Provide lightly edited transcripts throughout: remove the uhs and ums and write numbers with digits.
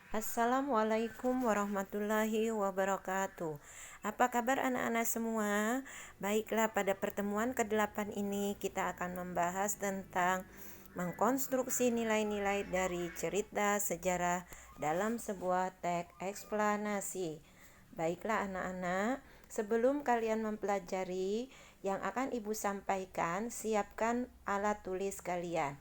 Assalamualaikum warahmatullahi wabarakatuh. Apa kabar anak-anak semua? Baiklah, pada pertemuan ke-8 ini kita akan membahas tentang mengkonstruksi nilai-nilai dari cerita sejarah dalam sebuah teks eksplanasi. Baiklah anak-anak, sebelum kalian mempelajari yang akan Ibu sampaikan, siapkan alat tulis kalian.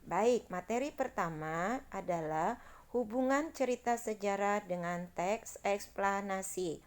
Baik, materi pertama adalah hubungan cerita sejarah dengan teks eksplanasi.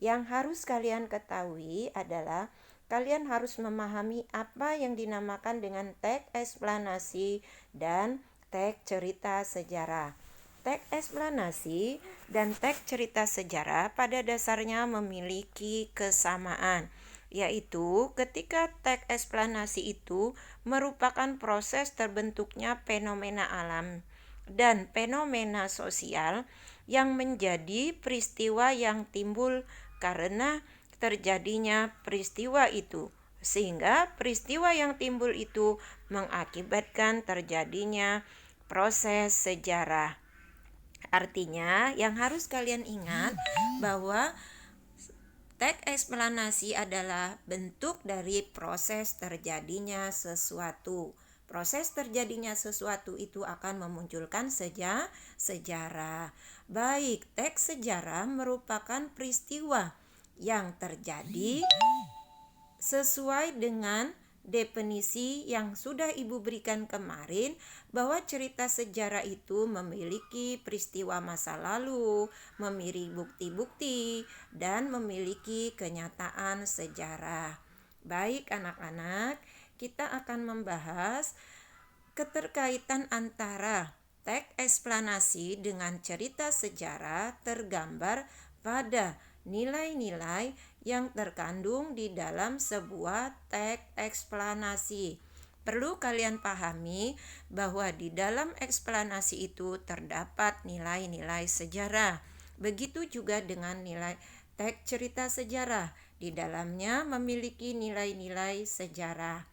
Yang harus kalian ketahui adalah kalian harus memahami apa yang dinamakan dengan teks eksplanasi dan teks cerita sejarah. Teks eksplanasi dan teks cerita sejarah pada dasarnya memiliki kesamaan, yaitu ketika teks eksplanasi itu merupakan proses terbentuknya fenomena alam dan fenomena sosial yang menjadi peristiwa yang timbul karena terjadinya peristiwa itu, sehingga peristiwa yang timbul itu mengakibatkan terjadinya proses sejarah. Artinya, yang harus kalian ingat bahwa teks eksplanasi adalah bentuk dari proses terjadinya sesuatu. Proses terjadinya sesuatu itu akan memunculkan sejarah. Baik, teks sejarah merupakan peristiwa yang terjadi sesuai dengan definisi yang sudah Ibu berikan kemarin, bahwa cerita sejarah itu memiliki peristiwa masa lalu, memiliki bukti-bukti, dan memiliki kenyataan sejarah. Baik anak-anak, kita akan membahas keterkaitan antara teks eksplanasi dengan cerita sejarah tergambar pada nilai-nilai yang terkandung di dalam sebuah teks eksplanasi. Perlu kalian pahami bahwa di dalam eksplanasi itu terdapat nilai-nilai sejarah. Begitu juga dengan nilai teks cerita sejarah. Di dalamnya memiliki nilai-nilai sejarah.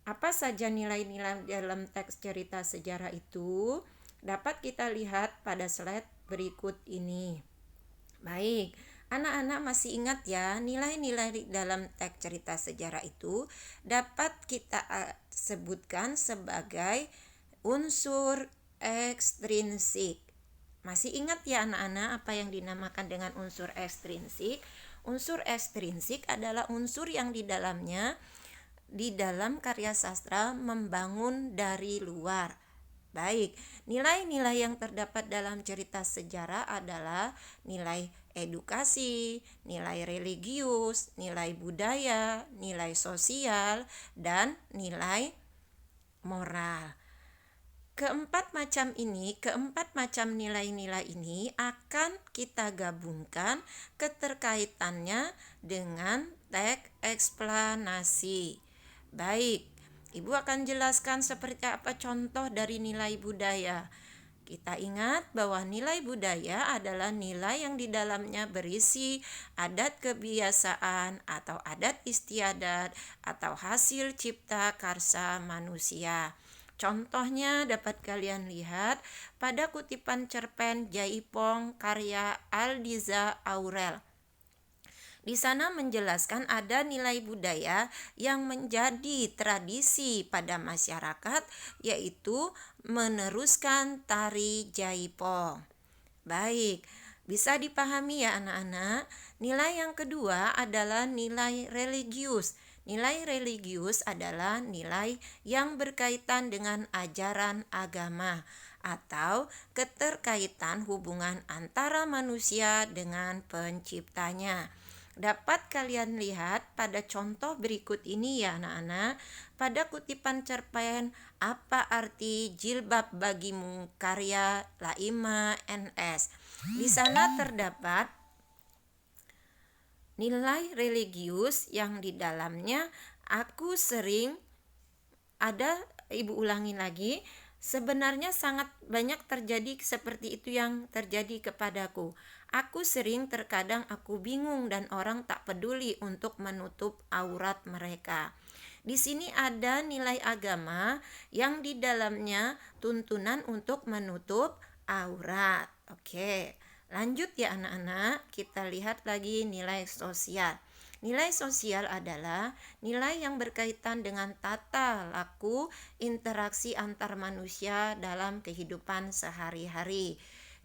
Apa saja nilai-nilai dalam teks cerita sejarah itu? Dapat kita lihat pada slide berikut ini. Baik, anak-anak masih ingat ya, nilai-nilai dalam teks cerita sejarah itu dapat kita sebutkan sebagai unsur ekstrinsik. Masih ingat ya anak-anak apa yang dinamakan dengan unsur ekstrinsik? Unsur ekstrinsik adalah unsur yang di dalam karya sastra membangun dari luar. Baik, nilai-nilai yang terdapat dalam cerita sejarah adalah nilai edukasi, nilai religius, nilai budaya, nilai sosial, dan nilai moral. Keempat macam nilai-nilai ini akan kita gabungkan keterkaitannya dengan teks eksplanasi. Baik, Ibu akan jelaskan seperti apa contoh dari nilai budaya. Kita ingat bahwa nilai budaya adalah nilai yang di dalamnya berisi adat kebiasaan atau adat istiadat atau hasil cipta karsa manusia. Contohnya dapat kalian lihat pada kutipan cerpen Jaipong karya Aldiza Aurel. Di sana menjelaskan ada nilai budaya yang menjadi tradisi pada masyarakat, yaitu meneruskan tari jaipong. Baik, bisa dipahami ya anak-anak. Nilai yang kedua adalah nilai religius. Nilai religius adalah nilai yang berkaitan dengan ajaran agama atau keterkaitan hubungan antara manusia dengan penciptanya. Dapat kalian lihat pada contoh berikut ini ya anak-anak. Pada kutipan cerpen Apa Arti Jilbab Bagimu karya Laima NS. Di sana terdapat nilai religius yang di dalamnya aku sering Ibu ulangi lagi. Sebenarnya sangat banyak terjadi seperti itu yang terjadi kepadaku. Aku sering terkadang aku bingung dan orang tak peduli untuk menutup aurat mereka. Di sini ada nilai agama yang di dalamnya tuntunan untuk menutup aurat. Oke, lanjut ya anak-anak. Kita lihat lagi nilai sosial. Nilai sosial adalah nilai yang berkaitan dengan tata laku interaksi antar manusia dalam kehidupan sehari-hari.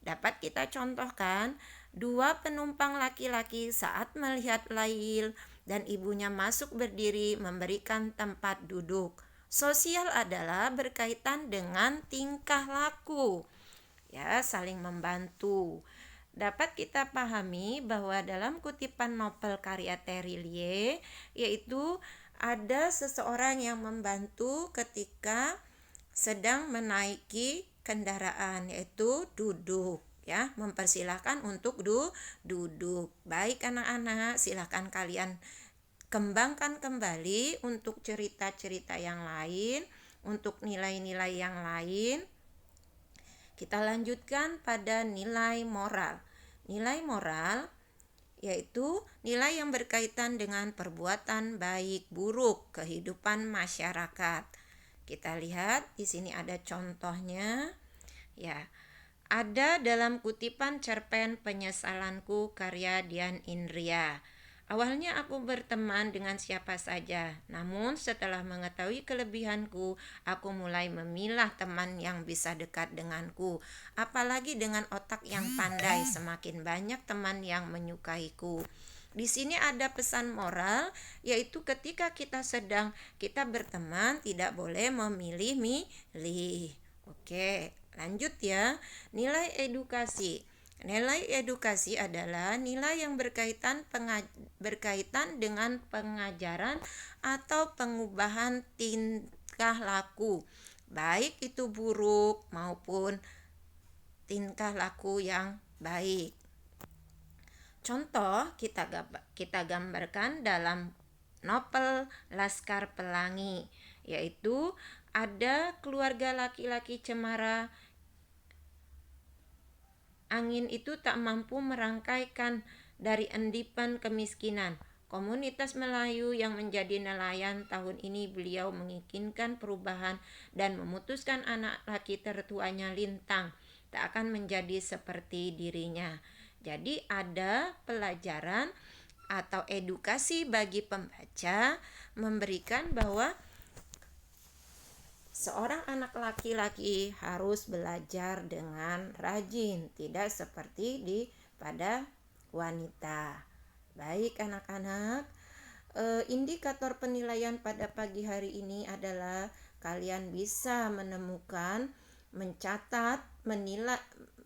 Dapat kita contohkan, dua penumpang laki-laki saat melihat Lail dan ibunya masuk berdiri memberikan tempat duduk. Sosial adalah berkaitan dengan tingkah laku, ya, saling membantu. Dapat kita pahami bahwa dalam kutipan novel karya Terillier, yaitu ada seseorang yang membantu ketika sedang menaiki kendaraan, yaitu duduk, ya, mempersilahkan untuk duduk. Baik anak-anak, silahkan kalian kembangkan kembali untuk cerita-cerita yang lain, untuk nilai-nilai yang lain. Kita lanjutkan pada nilai moral. Nilai moral yaitu nilai yang berkaitan dengan perbuatan baik buruk kehidupan masyarakat. Kita lihat di sini ada contohnya. Ya, ada dalam kutipan cerpen Penyesalanku karya Dian Indria. Awalnya aku berteman dengan siapa saja, namun setelah mengetahui kelebihanku, aku mulai memilah teman yang bisa dekat denganku. Apalagi dengan otak yang pandai, semakin banyak teman yang menyukaiku. Di sini ada pesan moral, yaitu ketika kita berteman, tidak boleh memilih-milih. Oke, lanjut ya. Nilai edukasi. Nilai edukasi adalah nilai yang berkaitan dengan pengajaran atau pengubahan tingkah laku, baik itu buruk maupun tingkah laku yang baik. Contoh kita gambarkan dalam novel Laskar Pelangi, yaitu ada keluarga laki-laki cemara. Angin itu tak mampu merangkaikan dari endipan kemiskinan. Komunitas Melayu yang menjadi nelayan tahun ini beliau menginginkan perubahan dan memutuskan anak laki tertuanya Lintang tak akan menjadi seperti dirinya. Jadi ada pelajaran atau edukasi bagi pembaca, memberikan bahwa seorang anak laki-laki harus belajar dengan rajin, tidak seperti pada wanita. Baik anak-anak, indikator penilaian pada pagi hari ini adalah kalian bisa menemukan, mencatat,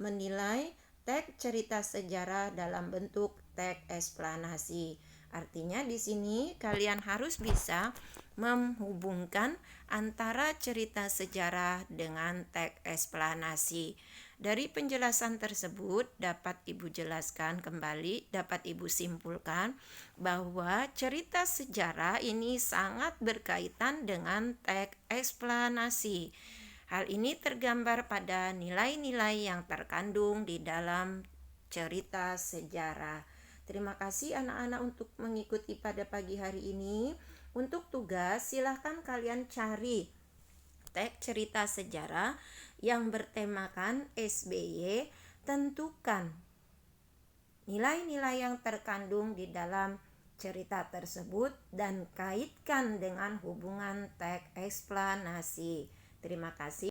menilai teks cerita sejarah dalam bentuk teks eksplanasi. Artinya di sini kalian harus bisa menghubungkan antara cerita sejarah dengan teks eksplanasi. Dari penjelasan tersebut dapat Ibu jelaskan kembali, dapat Ibu simpulkan bahwa cerita sejarah ini sangat berkaitan dengan teks eksplanasi. Hal ini tergambar pada nilai-nilai yang terkandung di dalam cerita sejarah. Terima kasih anak-anak untuk mengikuti pada pagi hari ini. Untuk tugas, silahkan kalian cari teks cerita sejarah yang bertemakan SBY, tentukan nilai-nilai yang terkandung di dalam cerita tersebut dan kaitkan dengan hubungan teks eksplanasi. Terima kasih.